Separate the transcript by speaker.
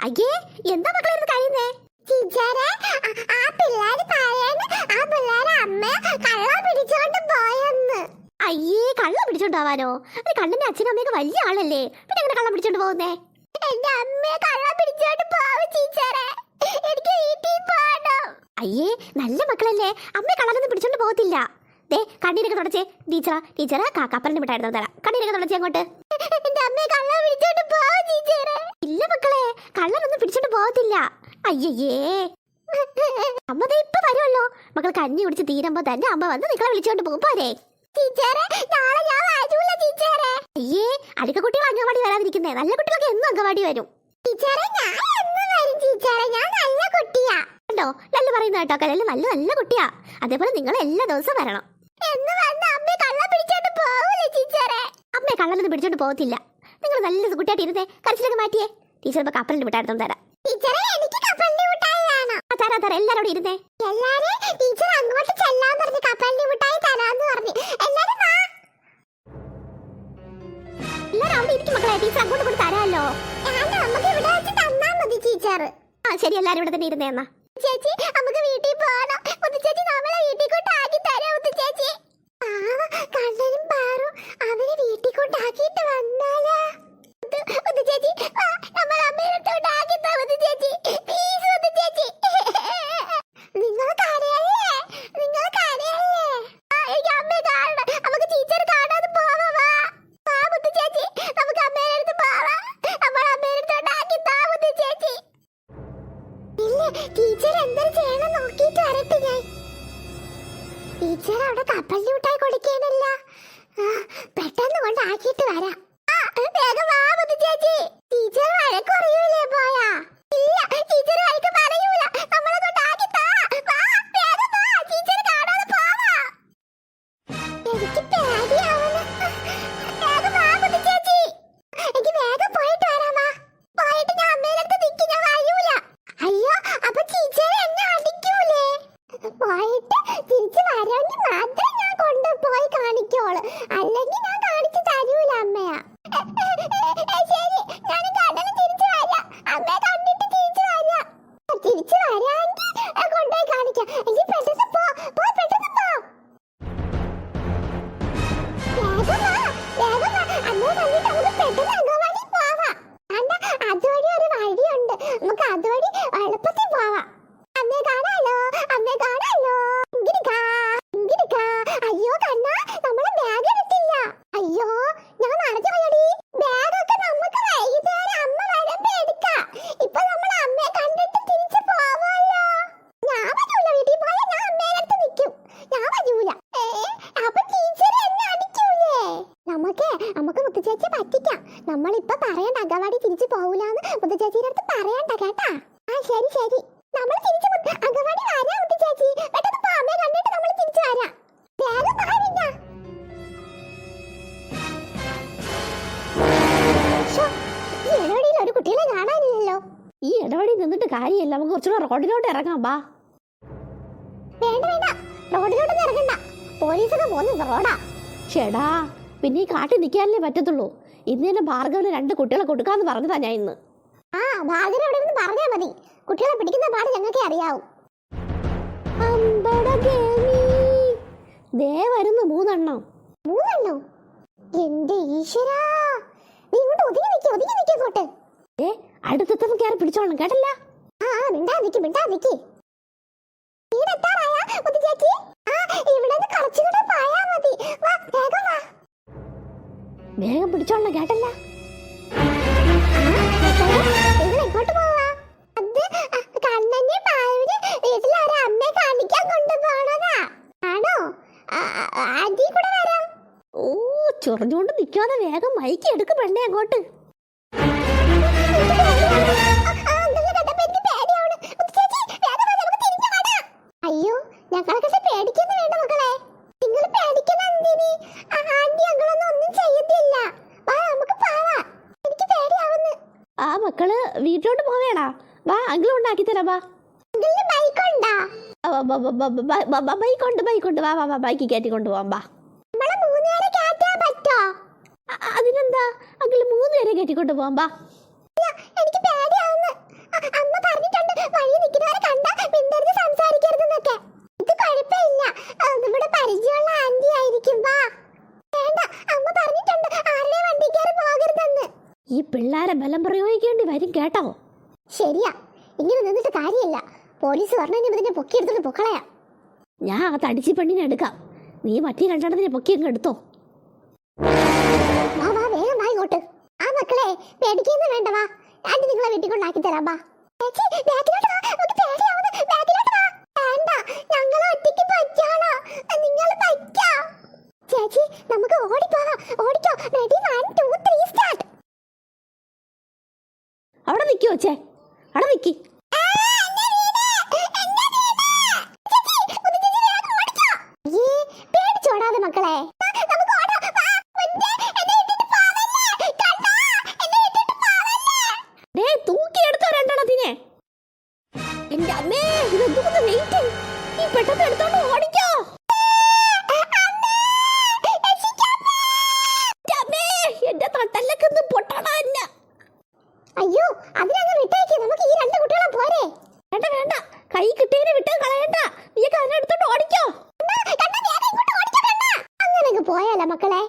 Speaker 1: അയ്യേ, എന്താ മക്കളെ കഴിയുന്നേ?
Speaker 2: ടീച്ചറെ, ആ പിള്ളേര് പറയുന്നു ആ പിള്ളേരെ അമ്മ കള്ള പിടിച്ചോണ്ട് പോയെന്ന്.
Speaker 1: അയ്യേ, കള്ളം പിടിച്ചോണ്ടാവാനോ? ഒരു കണ്ണന്റെ അച്ഛനും അമ്മയൊക്കെ വലിയ ആളല്ലേ, പിന്നെ എങ്ങനെ കള്ളം പിടിച്ചോണ്ട് പോകുന്നേ?
Speaker 2: എന്റെ അമ്മയെ കള്ള പിടിച്ചോണ്ട് പോവും ടീച്ചറെ. എനിക്ക് വീട്ടിൽ പോകണം.
Speaker 1: അയ്യേ, നല്ല മക്കളല്ലേ, അമ്മയെ കള്ളനൊന്നും പിടിച്ചോണ്ട് പോകത്തില്ല. ദേ, കണ്ണീരൊക്കെ തുടച്ചേ. ടീച്ചറാ കപ്പലിന് മിട്ടായിരുന്നു തരാം. കണ്ണീരൊക്കെ തുടച്ചേ അങ്ങോട്ട്.
Speaker 2: എന്റെ അമ്മയെ കള്ള പിടിച്ചോണ്ട് പോവും ടീച്ചറെ.
Speaker 1: ഇല്ല മക്കളെ, കള്ളനൊന്നും പിടിച്ചോണ്ട് പോകത്തില്ല. അയ്യേ, അമ്മ ദേ ഇപ്പൊ വരുമല്ലോ. മക്കൾ കഞ്ഞി കുടിച്ച് തീരുമ്പോ തന്നെ അമ്മ വന്ന് നിങ്ങളെ വിളിച്ചോണ്ട് പോകും. പോരെ
Speaker 2: ടീച്ചറെ, നാളെ ഞാൻ വരൂല ടീച്ചറെ.
Speaker 1: അയ്യേ, അടുക്ക കുട്ടികൾ അംഗൻവാടി വരാതിരിക്കുന്നേ, നല്ല കുട്ടികളൊക്കെ എന്നും അംഗൻവാടി വരും.
Speaker 2: ടീച്ചറെ, ഞാൻ എന്നും വരും ടീച്ചറെ. ഞാൻ നല്ല കുട്ടിയാ.
Speaker 1: കണ്ടോ, ലല്ല് പറയുന്ന കേട്ടോ, ലല്ല് നല്ല നല്ല കുട്ടിയാ. അതേപോലെ നിങ്ങൾ എല്ലാ ദിവസവും വരണം.
Speaker 2: എന്ന് വന്ന് അമ്മയെ കള്ള പിടിച്ചോണ്ട് പോവൂലേ ടീച്ചറെ?
Speaker 1: അമ്മയെ കള്ളനൊന്നും പിടിച്ചോണ്ട് പോകത്തില്ല. നിങ്ങൾ നല്ല കുട്ടിയായിട്ട് ഇരുന്നേ, കരച്ചിലൊക്കെ മാറ്റിയേ. ടീച്ചർ ഇപ്പൊ കപ്പലിന് മിട്ടായിരുന്നു തരാം.
Speaker 2: ടീച്ചറെ, എനിക്ക് കപ്പലിന്റെ മിഠായി വേണം.
Speaker 1: തരാം, എല്ലാരോടും ഇരുന്നേ.
Speaker 2: എല്ലാരും ടീച്ചർ അങ്ങോട്ട് ചെല്ലാൻ പറഞ്ഞു, കപ്പലിന്റെ മിഠായി തരാന്ന് പറഞ്ഞു. എല്ലാരും വാ.
Speaker 1: എല്ലാരും അവിടെ ഇരിക്കും മക്കളെ, ടീച്ചർ അങ്ങോട്ട് കൂടി തരാമല്ലോ.
Speaker 2: നമുക്ക് ഇവിടെ വെച്ച് തന്നാ മതി ടീച്ചർ.
Speaker 1: ശരി, എല്ലാരും ഇവിടെ തന്നെ ഇരുന്നേ എന്നാ.
Speaker 2: ചേച്ചി, നമുക്ക് വീട്ടിൽ പോകണം. ചേച്ചി, നമ്മളെ വീട്ടിൽ കൊണ്ടാക്കി തരാം ചേച്ചി. കണ്ണനും പാറും അവരെ വീട്ടിൽ കൊണ്ടാക്കിയിട്ട് വന്നാലാ? ചേച്ചി, നമ്മൾ അമ്മയുടെ അടുത്തോട്ടാക്കി തന്നു ചേച്ചി. പ്ലീസ് ചേച്ചി. നിങ്ങൾ കരയല്ലേ? എനിക്ക് അമ്മയെ കാണണം. നമുക്ക് ടീച്ചർ കാണാതെ പോവാ. ചേച്ചി, നമുക്ക് അമ്മയുടെ അടുത്ത് പോവാം. നമ്മൾ അമ്മയുടെ അടുത്തോട്ടാക്കി താമതി ചേച്ചി. ഇല്ല, ടീച്ചർ എന്തൊരു ചെയ്യണം നോക്കിയിട്ട് വരട്ടെ ഞാൻ. ടീച്ചർ അവിടെ കപ്പലിന് മിഠായി കൊടുക്കാനല്ല, പെട്ടെന്ന് കൊണ്ടാക്കിയിട്ട് വരാം. വേഗം വാ മുത്തു ചേച്ചി. ടീച്ചർ വഴക്ക് പറയൂലേ പോയാ? ഇല്ല, ടീച്ചർ വഴക്ക് പറയൂല. നമ്മളെ കൊണ്ടാക്കി താ. വേഗം വാ, ടീച്ചർ കാണാതെ പോവാ. എനിക്ക് പേടിയാവുന്നു. വേഗം വാ മുത്തു ചേച്ചി. എനിക്ക് വേഗം പോയിട്ട് വരാം. പോയിട്ട് ഞാൻ അമ്മയുടെ അടുത്ത് നിൽക്കും. ഞാൻ വരൂല. അയ്യോ, അപ്പൊ ടീച്ചർ എന്നെ അടിക്കൂലേ? പോയിട്ട് തിരിച്ചു വരാമെങ്കിൽ മാത്രം ഞാൻ കൊണ്ടുപോയി കാണിക്കോളൂ, അല്ലെങ്കിൽ ഞാൻ കാണിച്ചു തരൂല അമ്മയാ. ശരി, ഞാൻ കടലിൽ തിരിച്ചു വരാം. അമ്മയെ കണ്ടിട്ട് തിരിച്ചു വരാം. തിരിച്ചു വരാമെങ്കിൽ കൊണ്ടുപോയി കാണിക്കാം. എനിക്ക് പെട്ടെന്ന് പോ. പെട്ടെന്ന് പോ. വേഗം വാ. അമ്മയെ കണ്ടിട്ട് നമുക്ക് പെട്ടെന്ന് അംഗൻവാടി പോവാം. അതുവഴി ഒരു വഴിയുണ്ട്, നമുക്ക് അതുവഴി എളുപ്പത്തിൽ പോവാം. അമ്മയെ കാണാലോ. അയ്യോ കണ്ണാ, നമ്മളെ ബാഗ് എടുത്തില്ല. അയ്യോ, ഞാൻ നടന്നു പോയടി. ബാഗൊക്കെ നമുക്ക് വൈകുന്നേരം അമ്മ വരുമ്പോ എടുക്കാം. ഇപ്പൊ നമ്മൾ അമ്മയെ കണ്ടിട്ട് തിരിച്ചു പോവാല്ലോ. ഞാൻ വരൂല. വീട്ടിൽ പോയാൽ ഞാൻ അമ്മയുടെ അടുത്ത് നിൽക്കും. ഞാൻ വരൂല. അപ്പൊ ടീച്ചർ എന്നെ അടിക്കൂലേ? നമുക്ക് മുത്തുചേച്ചി പറ്റിക്കാം. നമ്മളിപ്പൊ പറയണ്ട അംഗൻവാടി തിരിച്ചു പോകൂലെന്ന് മുത്തുചേച്ചിയുടെ അടുത്ത് പറയണ്ട കേട്ടാ. ശരി, നമ്മൾ തിരിച്ചു അംഗൻവാടി വരാം മുത്തുചേച്ചി. പെട്ടെന്ന് പോ, അമ്മയെ കണ്ടിട്ട് നമ്മൾ തിരിച്ചു വരാം. വേഗം പാടില്ല. ഈ ഇടവഴിയിൽ ഒരു കുട്ടികളെ കാണാനില്ലല്ലോ.
Speaker 1: ഈ ഇടവഴി നിന്നിട്ട് കാര്യമില്ല, നമുക്ക് കുറച്ചുകൂടെ റോഡിലോട്ട് ഇറങ്ങാം. ബാ.
Speaker 2: വേണ്ട, റോഡിലോട്ടൊന്നും ഇറങ്ങണ്ട. പോലീസൊക്കെ പോകുന്ന റോഡാ.
Speaker 1: ചേടാ, പിന്നെ ഈ കാട്ടിൽ നിൽക്കാനല്ലേ പറ്റത്തുള്ളൂ. ഇന്ന് തന്നെ ഭാർഗവന് 2 കുട്ടികളെ കൊടുക്കാന്ന് പറഞ്ഞതാ ഞാൻ ഇന്ന്.
Speaker 2: ഭാഗ്യം അവിടെ നിന്ന് പറഞ്ഞാ മതി. കുട്ടികളെ പിടിക്കുന്ന പാട് ഞങ്ങൾക്ക് അറിയാവും.
Speaker 1: ദേ വരുന്നു 3 എണ്ണം.
Speaker 2: എന്റെ ഈശ്വരാ, നീ ഇങ്ങോട്ട് ഒതുങ്ങി നിൽക്കോട്ട്.
Speaker 1: അടുത്തെത്തുമ്പോ കയറി പിടിച്ചോളണം കേട്ടല്ല.
Speaker 2: മിണ്ടാ നിക്ക്.
Speaker 1: വേഗം പിടിച്ചോളണം കേട്ടല്ല.
Speaker 2: എങ്ങോട്ട് പോവാ? കണ്ണന്റെ പാവിന് വീട്ടിൽ ഒരു അമ്മയെ കാണിക്കാൻ കൊണ്ടുപോണതാ. ആണോ? ആന്റി കൂടെ വരാം.
Speaker 1: ചൊറിഞ്ഞോണ്ട് നിൽക്കാതെ വേഗം മൈക്ക് എടുക്ക് പെണ്ണേ അങ്ങോട്ട്.
Speaker 2: അയ്യോ, ഞങ്ങളൊക്കെ പേടിക്കുന്നു വേണ്ട മക്കളെ. നിങ്ങൾ പേടിക്കുന്ന എന്തിന്? ആന്റി ഞങ്ങളൊന്നും ഒന്നും ചെയ്യത്തില്ല. നമുക്ക് പോവാം. എനിക്ക് പേടിയാവുന്നു.
Speaker 1: മക്കള് വീട്ടിലോട്ട് പോവേടാ. വാ, അങ്കിൾ ഉണ്ടാക്കി തരാം. വാ.
Speaker 2: ബൈക്കുണ്ടാ?
Speaker 1: ബൈക്കുണ്ട്. വാ, ബൈക്ക് കയറ്റി കൊണ്ടുപോവാം. വാ.
Speaker 2: നമ്മളെ 3 പേരെ കയറ്റാൻ പറ്റോ?
Speaker 1: അതിനെന്താ, അങ്കിൾ 3 പേരെ കയറ്റിക്കൊണ്ട് പോവാം. വാ.
Speaker 2: എനിക്ക് പേടിയാവുന്നു. വഴി നിൽക്കുന്നവരെ കണ്ടാ മിണ്ടരുത്, സംസാരിക്കരുതെന്നൊക്കെ. ഇത് കുഴപ്പമില്ല, നമ്മുടെ പരിചയമുള്ള ആന്റി ആയിരിക്കും. വാ. വേണ്ട, അമ്മ പറഞ്ഞിട്ടുണ്ട് ആരുടെ വണ്ടി കയറി പോകരുതെന്ന്.
Speaker 1: ഈ പിള്ളേരെ ബലം പ്രയോഗിക്കേണ്ടി വരും കേട്ടോ.
Speaker 2: ശരിയാ, ഇങ്ങനെ നിന്നിട്ട് കാര്യമില്ല. പോലീസ് പറഞ്ഞു ഇതിനെ പൊക്കിയെടുത്തിട്ട് പൊക്കളയാ.
Speaker 1: ഞാൻ ആ തടിച്ചി പെണ്ണിനെ എടുക്കാം, നീ മറ്റേ രണ്ടെണ്ണത്തിനെ പൊക്കി അങ്ങ് എടുത്തോ.
Speaker 2: വാ വാ, വേഗം വാ ഇങ്ങോട്ട്. ആ മക്കളെ, പേടിക്കൊന്നും വേണ്ട, വാ. ആന്റി നിങ്ങളെ വീട്ടിൽ കൊണ്ടാക്കി തരാം. വാ ചേച്ചി, ബാക്കിലോട്ട് വാ. നമുക്ക് പേടിയാവുന്നു. ബാക്കിലോട്ട് വാ. വേണ്ട, ഞങ്ങൾ ഒറ്റയ്ക്ക് പറ്റാണോ? നിങ്ങൾ പറ്റാ. ചേച്ചി, നമുക്ക് ഓടിപ്പോവാം. ഓടിക്കോ. Ready, 1 2 3 start.
Speaker 1: അവിടെ നിൽക്കോ ചേ, അവിടെ നിൽക്കി.
Speaker 2: പേടിച്ചോടാതെ മക്കളെ, നമുക്ക് ഓടാം. വാ, മുന്നേ, എന്നെ ഇട്ടിട്ട് പോവല്ലേ. കണ്ടോ? എന്നെ ഇട്ടിട്ട് പോവല്ലേ.
Speaker 1: തൂക്കി എടുത്തോ രണ്ടെണ്ണത്തിനെ. എന്റെ അമ്മേ, ഇതെന്തുകൊണ്ട് വെയിറ്റ്? നീ പെട്ടെന്ന് എടുത്തോണ്ട് ഓടിക്കോ. എന്റെ തട്ടല്ലൊക്കെ ഒന്ന് പൊട്ടണ എന്നെ.
Speaker 2: അയ്യോ, അതിനങ്ങ് വിട്ടേക്ക്. നമുക്ക് ഈ 2 കുട്ടികളെ പോരെ.
Speaker 1: വേണ്ട വേണ്ട, കൈ കിട്ടിയതിനെ വിട്ട് കളയണ്ട. നീ അതിനെ എടുത്തോണ്ട് ഓടിക്കോ.
Speaker 2: അങ്ങനെയൊക്കെ പോയാലോ മക്കളെ?